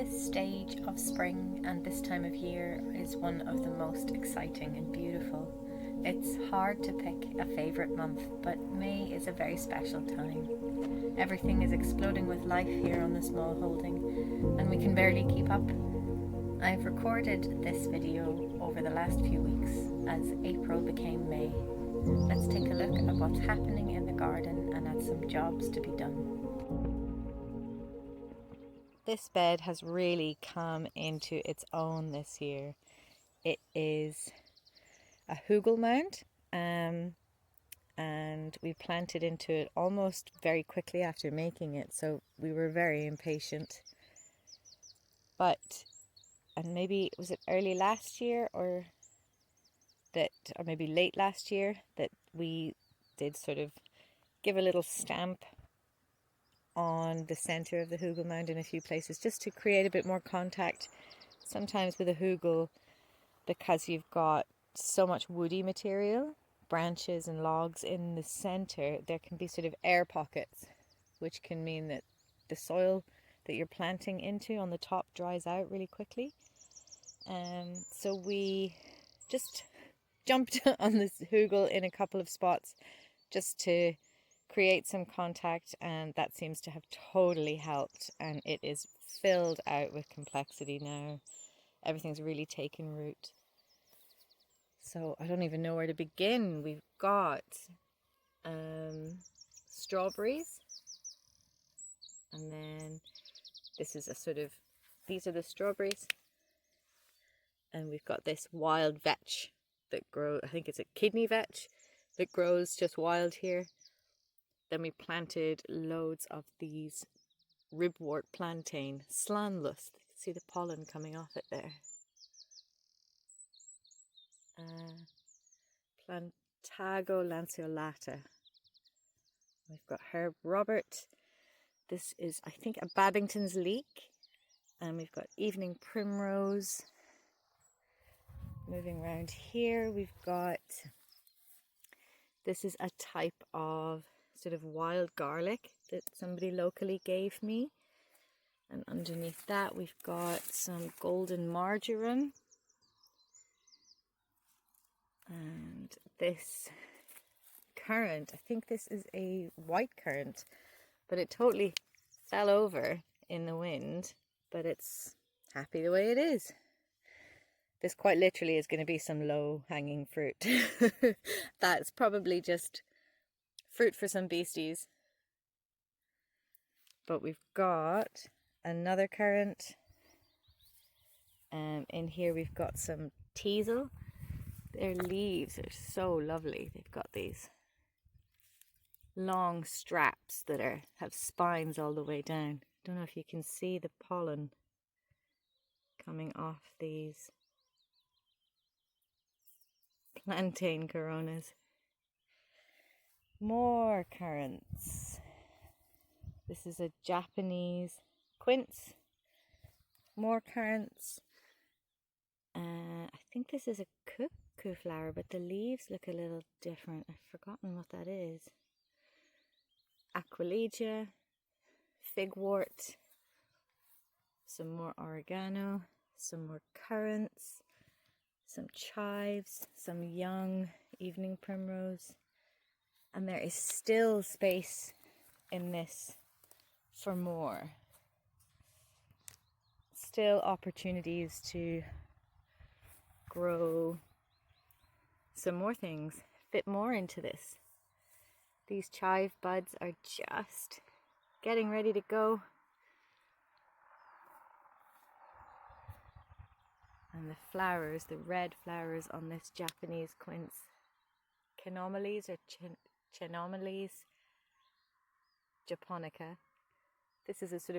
This stage of spring and this time of year is one of the most exciting and beautiful. It's hard to pick a favourite month, but May is a very special time. Everything is exploding with life here on the Smallholding, and we can barely keep up. I've recorded this video over the last few weeks as April became May. Let's take a look at what's happening in the garden and at some jobs to be done. This bed has really come into its own this year. It is a hugel mound, and we planted into it almost very quickly after making it, so we were very impatient. And maybe, was it early last year or maybe late last year that we did sort of give a little stamp on the center of the hugel mound in a few places, just to create a bit more contact. Sometimes with a hugel, because you've got so much woody material, branches and logs in the center, there can be sort of air pockets, which can mean that the soil that you're planting into on the top dries out really quickly. So we just jumped on this hugel in a couple of spots just to create some contact, and that seems to have totally helped, and it is filled out with complexity now. Everything's really taken root. So I don't even know where to begin. We've got strawberries, and then this is these are the strawberries, and we've got this wild vetch that grows, I think it's a kidney vetch that grows just wild here. Then we planted loads of these ribwort plantain, slanlus. You can see the pollen coming off it there. Plantago lanceolata. We've got herb Robert. This is, I think, a Babington's leek. And we've got evening primrose. Moving around here, we've got, this is a type of sort of wild garlic that somebody locally gave me, and underneath that we've got some golden marjoram, and this currant, I think this is a white currant, but it totally fell over in the wind, but it's happy the way it is. This quite literally is going to be some low hanging fruit. That's probably just fruit for some beasties. But we've got another currant. In here we've got some teasel. Their leaves are so lovely. They've got these long straps that have spines all the way down. Don't know if you can see the pollen coming off these plantain coronas. More currants. This is a Japanese quince. More currants. I think this is a cuckoo flower, but the leaves look a little different. I've forgotten what that is. Aquilegia, figwort, some more oregano, some more currants, some chives, some young evening primrose. And there is still space in this for more. Still opportunities to grow some more things, fit more into this. These chive buds are just getting ready to go. And the flowers, the red flowers on this Japanese quince, Chenomales or Chenomales japonica. This is a sort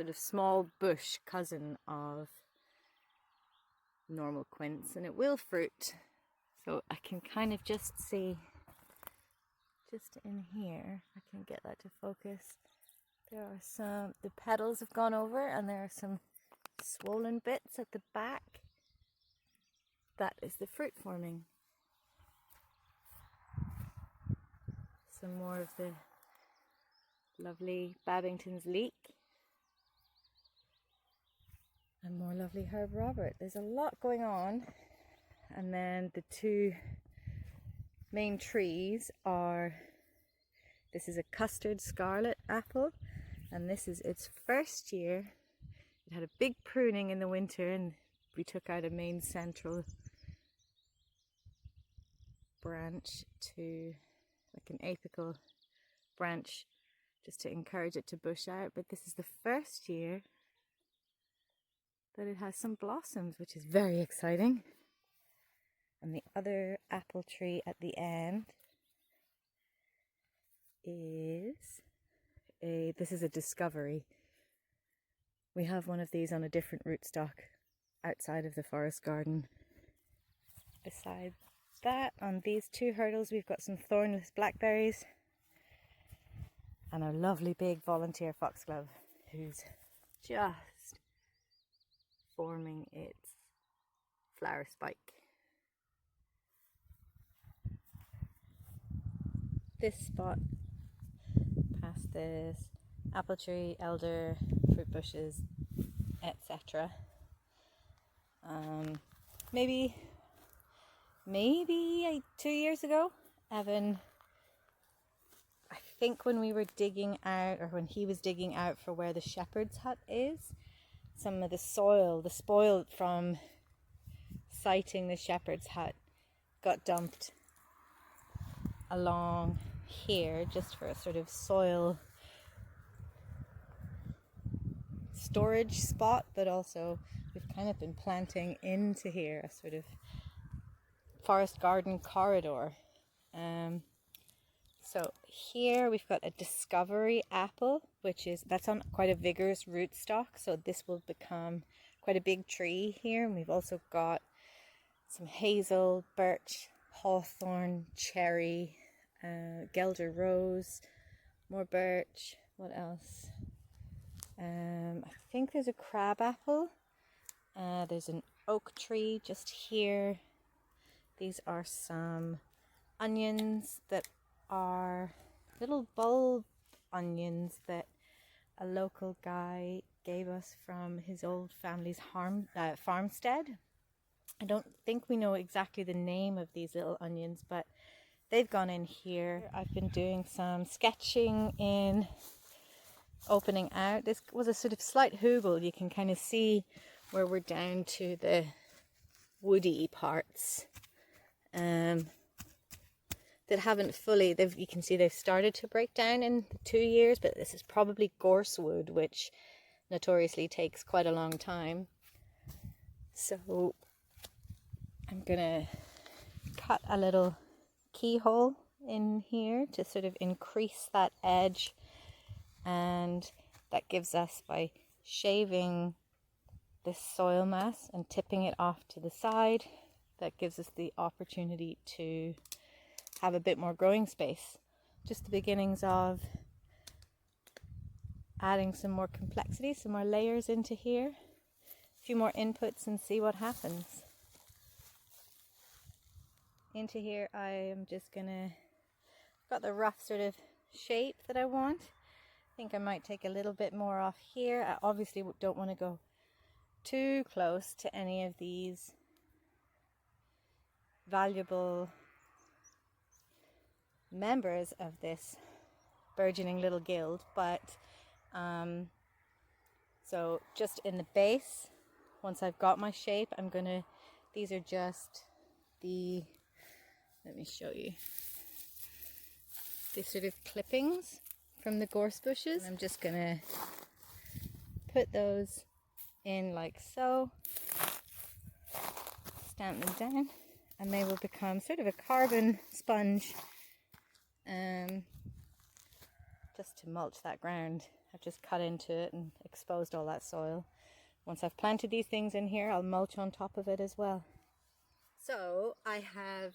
of small bush cousin of normal quince, and it will fruit. So I can kind of just see, just in here, I can get that to focus. There are the petals have gone over, and there are some swollen bits at the back. That is the fruit forming. Some more of the lovely Babington's leek. and more lovely herb Robert. There's a lot going on. And then the two main trees are, this is a custard scarlet apple, and this is its first year. It had a big pruning in the winter, and we took out a main central branch to, like an apical branch, just to encourage it to bush out. But this is the first year that it has some blossoms, which is very exciting. And the other apple tree at the end is this is a discovery. We have one of these on a different rootstock outside of the forest garden. Beside that, on these two hurdles, we've got some thornless blackberries and a lovely big volunteer foxglove who's just forming its flower spike. This spot, past this apple tree, elder, fruit bushes, etc. Maybe 2 years ago, Evan, I think when we were digging out, or when he was digging out for where the shepherd's hut is, some of the soil, the spoil from siting the shepherd's hut, got dumped along here just for a sort of soil storage spot, but also we've kind of been planting into here a sort of forest garden corridor. So here we've got a discovery apple, that's on quite a vigorous rootstock, so this will become quite a big tree here. And we've also got some hazel, birch, hawthorn, cherry, Gelder rose, more birch. What else? I think there's a crab apple. There's an oak tree just here. These are some onions that are little bulb onions that a local guy gave us from his old family's farmstead. I don't think we know exactly the name of these little onions, but they've gone in here. I've been doing some sketching in opening out. This was a sort of slight hugel. You can kind of see where we're down to the woody parts that haven't fully, you can see they've started to break down in 2 years, but this is probably gorse wood, which notoriously takes quite a long time. So I'm gonna cut a little keyhole in here to sort of increase that edge, and that gives us, by shaving this soil mass and tipping it off to the side, that gives us the opportunity to have a bit more growing space. Just the beginnings of adding some more complexity, some more layers into here, a few more inputs, and see what happens. Into here I am just gonna, got the rough sort of shape that I want. I think I might take a little bit more off here. I obviously don't want to go too close to any of these valuable members of this burgeoning little guild, but so just in the base, once I've got my shape, I'm gonna, these are just the, let me show you, these sort of clippings from the gorse bushes. I'm just gonna put those in like so, stamp them down, and they will become sort of a carbon sponge, just to mulch that ground. I've just cut into it and exposed all that soil. Once I've planted these things in here, I'll mulch on top of it as well. So I have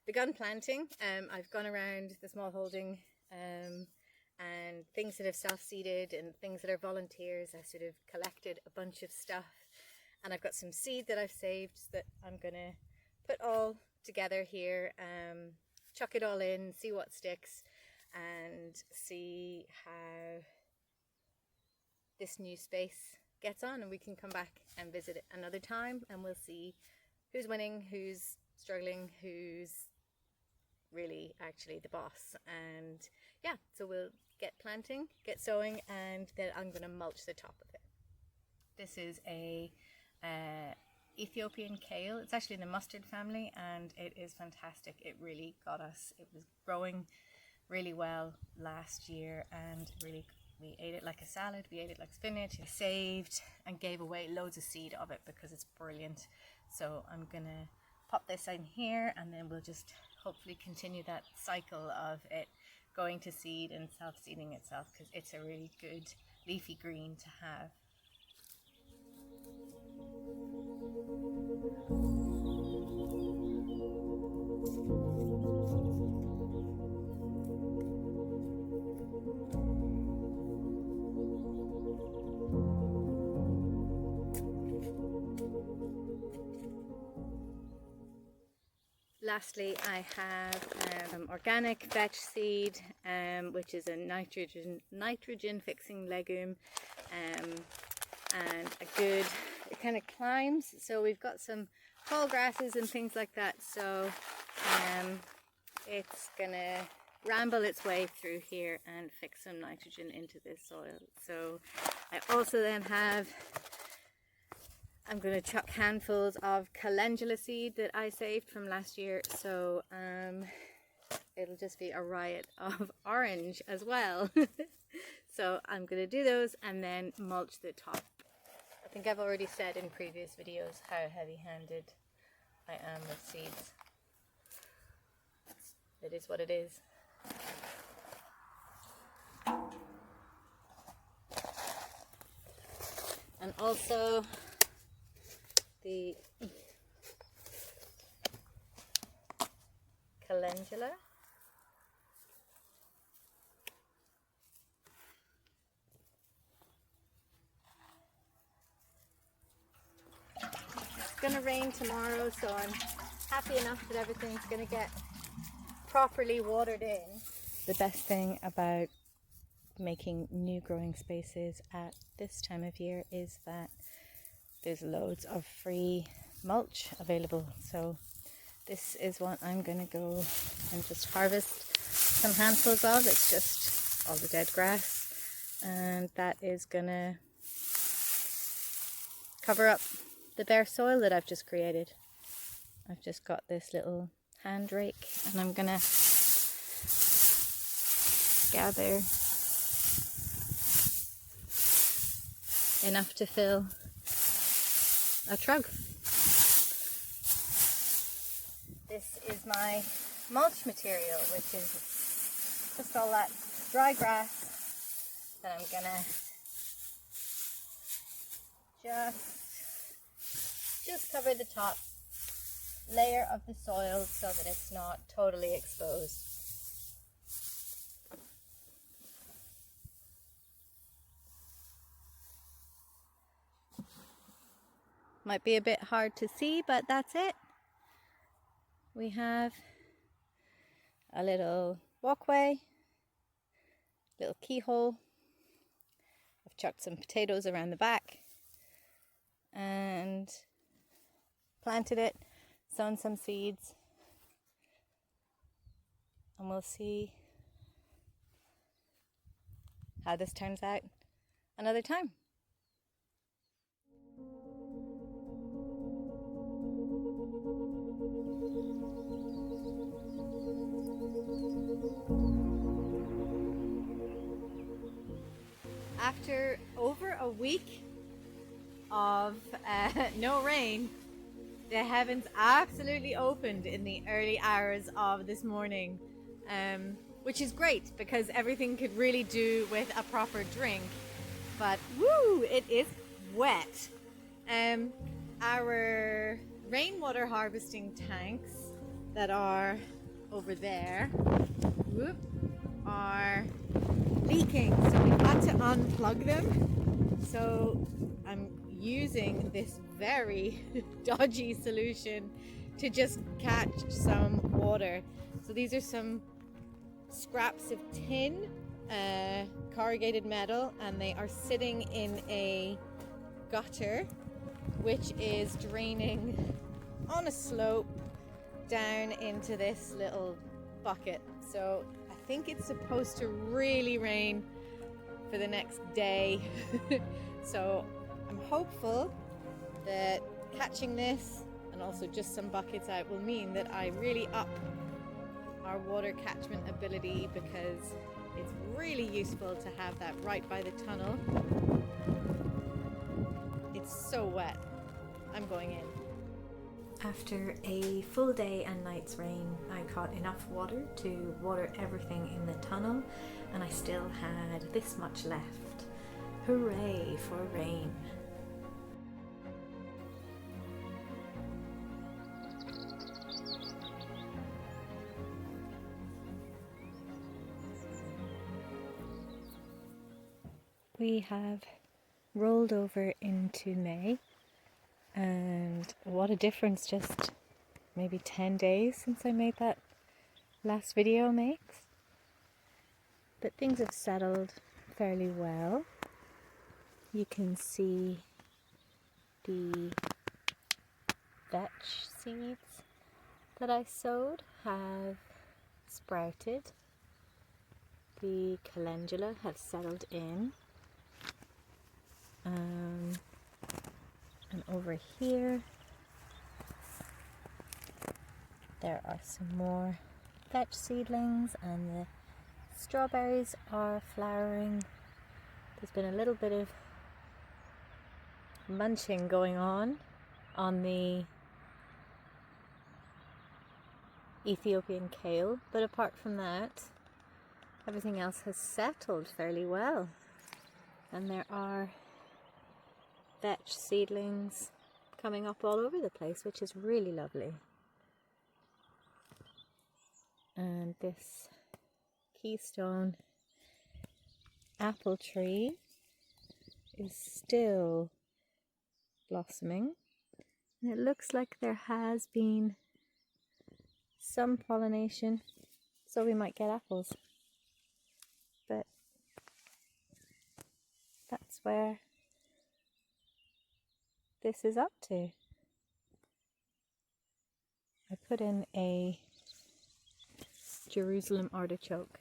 begun planting. I've gone around the Smallholding and things that have self-seeded and things that are volunteers. I sort of collected a bunch of stuff, and I've got some seed that I've saved that I'm gonna put all together here, chuck it all in, see what sticks, and see how this new space gets on, and we can come back and visit it another time, and we'll see who's winning, who's struggling, who's really actually the boss. And yeah, so we'll get planting, get sowing, and then I'm going to mulch the top of it. This is a Ethiopian kale. It's actually in the mustard family, and it is fantastic. It really got us. It was growing really well last year, and really we ate it like a salad, we ate it like spinach. I saved and gave away loads of seed of it because it's brilliant. So I'm gonna pop this in here, and then we'll just hopefully continue that cycle of it going to seed and self-seeding itself, because it's a really good leafy green to have. Lastly, I have organic vetch seed, which is a nitrogen fixing legume, and a good, it kind of climbs, so we've got some tall grasses and things like that, so it's gonna ramble its way through here and fix some nitrogen into this soil. So I also then have, I'm going to chuck handfuls of calendula seed that I saved from last year, so it'll just be a riot of orange as well. So I'm going to do those and then mulch the top. I think I've already said in previous videos how heavy-handed I am with seeds. It is what it is. And also the calendula. It's going to rain tomorrow, so I'm happy enough that everything's going to get properly watered in. The best thing about making new growing spaces at this time of year is that there's loads of free mulch available. So this is what I'm going to go and just harvest some handfuls of. It's just all the dead grass, and that is going to cover up the bare soil that I've just created. I've just got this little hand rake, and I'm going to gather enough to fill a trug. This is my mulch material, which is just all that dry grass that I'm gonna just cover the top layer of the soil so that it's not totally exposed. Might be a bit hard to see, but that's it. We have a little walkway, little keyhole. I've chucked some potatoes around the back and planted it, sown some seeds, and we'll see how this turns out another time. After over a week of no rain, the heavens absolutely opened in the early hours of this morning, which is great because everything could really do with a proper drink. But woo, it is wet. Our rainwater harvesting tanks that are over there, are leaking, so we've got to unplug them. So I'm using this very dodgy solution to just catch some water. So these are some scraps of tin, corrugated metal, and they are sitting in a gutter, which is draining on a slope down into this little bucket. So I think it's supposed to really rain for the next day. So I'm hopeful that catching this and also just some buckets out will mean that I really up our water catchment ability, because it's really useful to have that right by the tunnel. It's so wet. I'm going in. After a full day and night's rain, I caught enough water to water everything in the tunnel, and I still had this much left. Hooray for rain! We have rolled over into May, and what a difference just maybe 10 days since I made that last video makes. But things have settled fairly well. You can see the vetch seeds that I sowed have sprouted. The calendula have settled in. And over here there are some more vetch seedlings, and the strawberries are flowering. There's been a little bit of munching going on the Ethiopian kale, but apart from that, everything else has settled fairly well. And there are vetch seedlings coming up all over the place, which is really lovely. And this keystone apple tree is still blossoming, and it looks like there has been some pollination, so we might get apples. But that's where this is up to. I put in a Jerusalem artichoke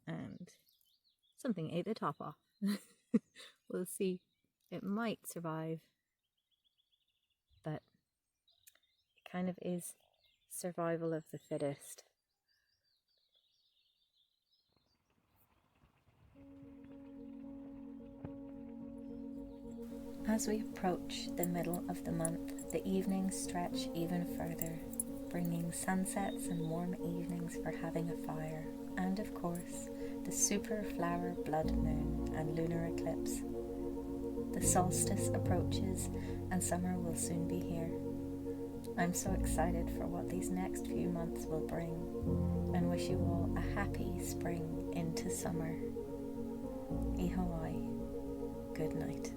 and something ate the top off. We'll see. It might survive, but it kind of is survival of the fittest. As we approach the middle of the month, the evenings stretch even further, bringing sunsets and warm evenings for having a fire, and of course, the super flower blood moon and lunar eclipse. The solstice approaches and summer will soon be here. I'm so excited for what these next few months will bring, and wish you all a happy spring into summer. Ihoai. Good night.